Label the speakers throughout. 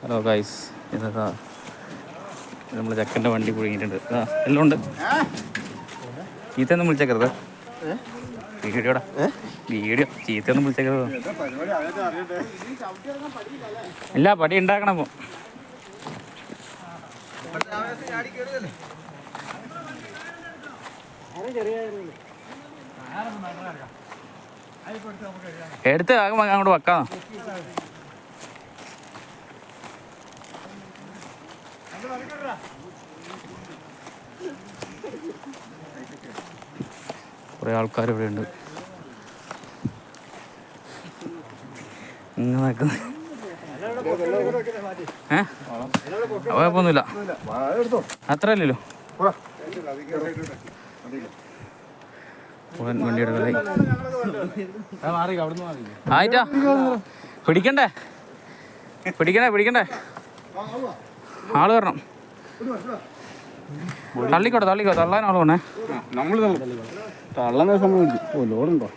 Speaker 1: Hello guys, ഇതാ നമ്മൾ ചെക്കൻ്റെ വണ്ടി കുടുങ്ങിയിട്ടുണ്ട്. എല്ലാം ഉണ്ട്. ചീത്തയൊന്നും വിളിച്ചേക്കരുത്. വീഡിയോടാ വീഡിയോ ചീത്തയൊന്നും വിളിച്ചേക്കരുത്. ഇല്ല, പടി ഉണ്ടാക്കണം. ഇപ്പോൾ എടുത്ത് അങ്ങോട്ട് വെക്കാം. കുറേ ആൾക്കാർ ഇവിടെ ഉണ്ട്. ഇങ്ങനെ നിൽക്കുന്നത് കുഴപ്പമൊന്നുമില്ല, അത്രയല്ലല്ലോ. വണ്ടി എടുക്കലായി ആയിട്ടാ. പിടിക്കണ്ടേ പിടിക്കണ്ടേ ആള് വരണം. തള്ളിക്കോട്ടെ തള്ളാൻ ആള് വേണേ.
Speaker 2: തള്ളാൻ സംഭവിച്ചു. ലോഡുണ്ടോ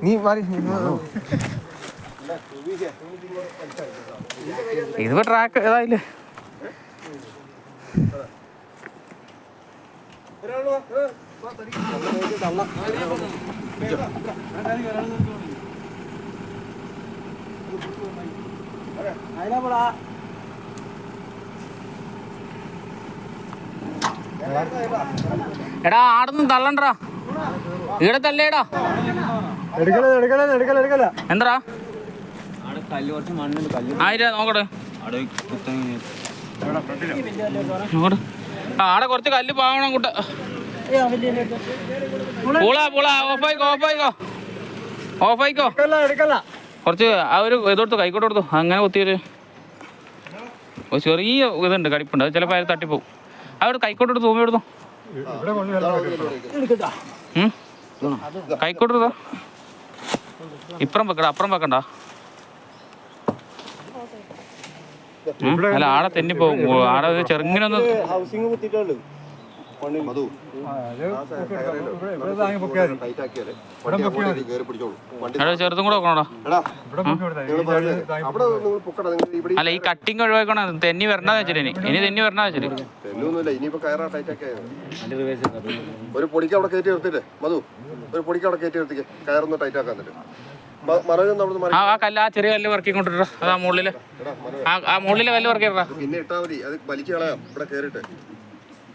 Speaker 2: നീ
Speaker 1: ഇതിപ്പോ ട്രാക്ക് ഏതായില്ലേ. എടാ ആടൊന്നും തള്ളണ്ടാ, ഇവിടെ തല്ലേടാ. എന്താ ആയിരം നോക്കട്ടെ. ആടെ കുറച്ച് കല്ല് പാവണം കൂട്ട. ഓഫായിക്കോ കുറച്ച് ആ ഒരു ഇതെടുത്തു, കൈക്കോട്ട് കൊടുത്തു. അങ്ങനെ കൊത്തിയൊരു ചെറിയ ഇതുണ്ട്, കടിപ്പുണ്ട്. അത് ചിലപ്പോൾ അതിൽ തട്ടിപ്പോവും. അവിടെ കൈക്കോട്ട് എടുത്തു, തൂമ്പി എടുത്തു. കൈക്കോട്ട് എടുത്തോ. ഇപ്പുറം വെക്കണ്ട, അപ്പുറം വെക്കണ്ട. അല്ല, ആടെ തെന്നിപ്പോവും. ആടെ ചെറുങ്ങിനൊന്ന് ചെറുതും കൂടെ വെക്കണോടാ. അല്ല, ഈ കട്ടിങ് ഒഴിവാക്കണം. തെന്നി വരണ്ടാന്ന് വെച്ചിട്ട് ഇനി തെന്നി വരണ വെച്ചിട്ട്
Speaker 3: ഒരു പൊടിക്ക് അവിടെ കയറ്റി നിർത്തില്ലേ മധു, ഒരു പൊടിക്ക് അവിടെ കയറ്റി നിർത്തിക്കേ, കയറൊന്ന് ടൈറ്റ് ആക്കാൻ.
Speaker 1: ആ കല്ല്, ആ ചെറിയ കല്ല് വർക്കി കൊണ്ടിട്ടാ. അതാ മുകളില്, ആ മുകളിലെ കല്ല് വർക്കി ഇടാ.
Speaker 3: പിന്നെ ഇട്ടാ മതി, അത് വലിച്ചു കളയാം. ഇവിടെ കയറിട്ട്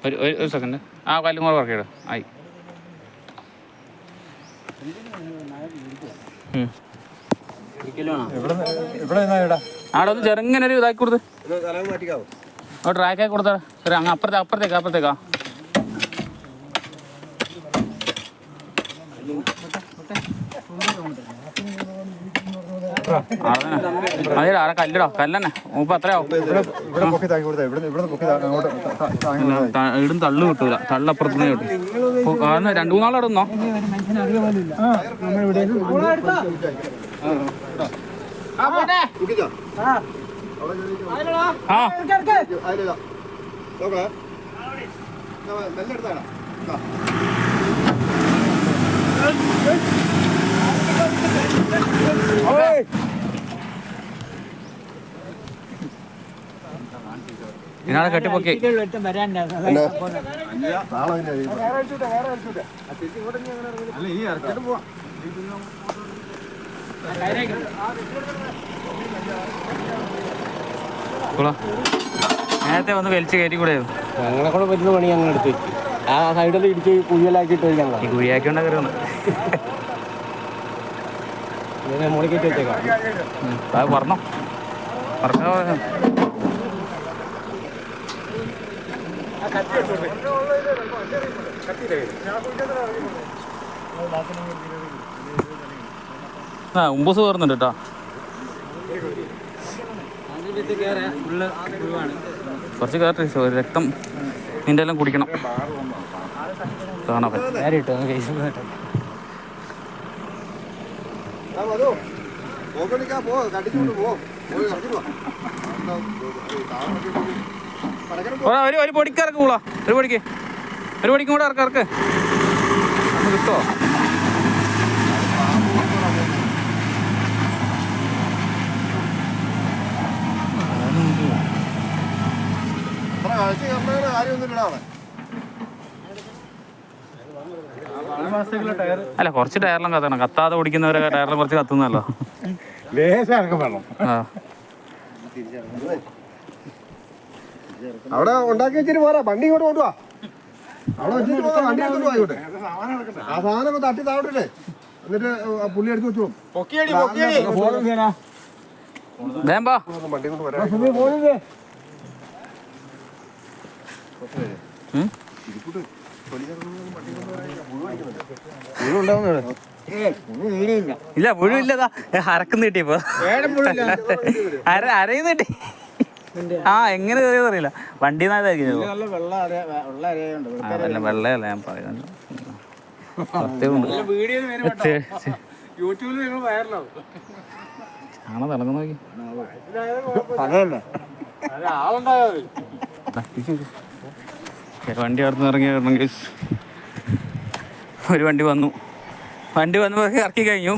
Speaker 1: ഒരു സെക്കൻഡ്, ആ കല്ലും കൂടെ വർക്കി ഇടാം. ആയി. അവിടെ ഒന്ന് ചെറുങ്ങനെ ഒരു ഇതാക്കി കൊടുത്ത് ട്രാക്കാക്കി കൊടുത്താ. അങ്ങ് അപ്പുറത്തേക്കാ. അതെ, ആടെ കല്ലിടോ, കല്ലന്നെ. മൂപ്പം അത്രയാവും. ഇടും തള്ളു കിട്ടൂല, തള്ളപ്പുറത്തുനിന്ന് കിട്ടും. കാരണം 2-3 നാളെ ഇടുന്നോ. ഇതിനാളെ കെട്ടിപ്പൊക്കി. നേരത്തെ വന്ന് വലിച്ച് കയറ്റി കൂടെ.
Speaker 2: ഞങ്ങളെ കൂടെ പറ്റുന്ന പണി ഞങ്ങൾ എടുത്ത് വെച്ചു. ആ സൈഡിൽ ഇടിച്ച് കുഴിയലാക്കിയിട്ട്
Speaker 1: ഈ കുഴിയാക്കിയോണ്ടാ കയറുന്നത്.
Speaker 2: മുകളിൽ വെച്ചേക്കാം.
Speaker 1: അത് പറഞ്ഞോ. ഉമ്പൂസ് കയറുന്നുണ്ട് കേട്ടോ. കുറച്ച് കയറി രക്തം നിന്റെ എല്ലാം കുടിക്കണം. കാണാൻ ഒരു പൊടിക്ക് ഇറക്ക് കൂടാ. ഒരു പൊടിക്കും കൂടെ ഇറക്ക്. കിട്ടോ?
Speaker 3: ക്ലച്ച് കയറുന്ന കാര്യമൊന്നുമില്ല അവിടെ.
Speaker 1: അല്ല കുറച്ച് ടയറിലും കത്തണം. കത്താതെ ഓടിക്കുന്നവരെ ടയറിലും കുറച്ച് കത്തുന്നല്ലോ.
Speaker 3: അവിടെ ഉണ്ടാക്കി വെച്ചിട്ട് പോരാ, വണ്ടി ഇങ്ങോട്ട് കൊണ്ടുപോവാ. അവിടെ വെച്ചിട്ട് പോകാം, വണ്ടി എടുത്തോണ്ട് പോയിക്കോട്ടെ. ആ സാധനം തട്ടി താഴോട്ടില്ലേ, എന്നിട്ട് പുള്ളി എടുത്ത് വെച്ചോളും.
Speaker 1: വേമ്പോ
Speaker 3: വണ്ടി കൊണ്ട് വരാം.
Speaker 1: ഇല്ല പുഴുവില്ലതാ, അരക്കുന്ന കിട്ടിയപ്പോ അരയുന്ന കിട്ടി. ആ എങ്ങനെ കയറിയത് അറിയില്ല, വണ്ടി വെള്ളയല്ല ഞാൻ പറയുന്നത്. ആണോ തിളങ്ങുന്ന നോക്കി വണ്ടി അടുത്ത് ഇറങ്ങിയ ഒരു വണ്ടി വന്നു ഇറക്കി കഴിഞ്ഞു.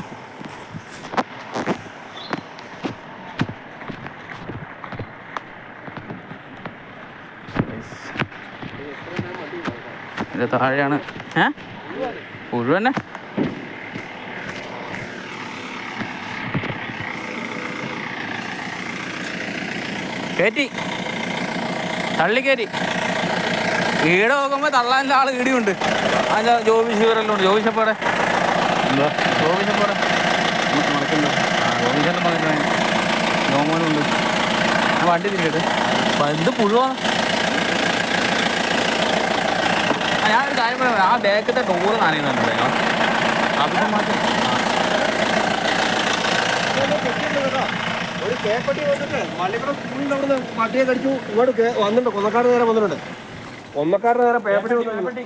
Speaker 1: ഇതിൻ്റെ താഴെയാണ് മുഴുവന്നെ. കയറ്റി തള്ളി കയറ്റി ഈടെ നോക്കുമ്പോൾ തള്ളാൻ്റെ ആൾ ഈടിയുണ്ട്. അതിൻ്റെ ജോബിഷെല്ലാം ഉണ്ട്. ജോബിഷപ്പോടെ എന്താ ജോബിഷപ്പോടെ മറക്കുന്നുണ്ട്. ജോബിഷെല്ലാം പറഞ്ഞിട്ട് ജോമോനുണ്ട്. ആ വണ്ടി തിരിക്കട്ടെ. എന്ത് പുഴുവാണ്. ഞാനൊരു കാര്യം പറയാം, ആ ബാക്കത്തെ ഡോറ് നനയുന്നുണ്ട്. അഭിഷം മാറ്റി
Speaker 3: ഒരു കേപ്പട്ടി വന്നിട്ട് പള്ളിക്കുളം സ്കൂളിൻ്റെ അവിടെ നിന്ന് പട്ടിയെ കടിച്ചു. ഇങ്ങോട്ട് വന്നിട്ടുണ്ട്, കൊന്നക്കാട് നേരെ വന്നിട്ടുണ്ട്. കൊന്നക്കാട് നേരെ പേപ്പട്ടി വന്നിട്ടുണ്ട്.